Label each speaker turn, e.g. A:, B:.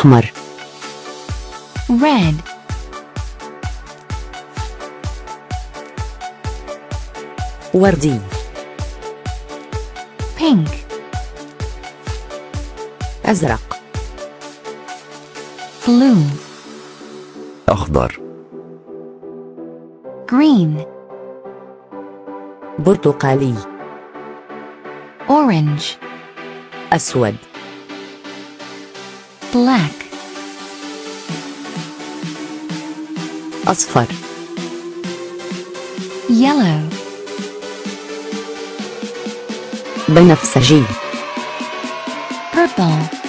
A: أحمر.
B: red,
A: وردي.
B: pink,
A: أزرق.
B: blue,
C: أخضر.
B: green,
A: برتقالي.
B: orange,
A: أسود.
B: black,
A: أصفر.
B: yellow,
A: بنفسجي.
B: purple,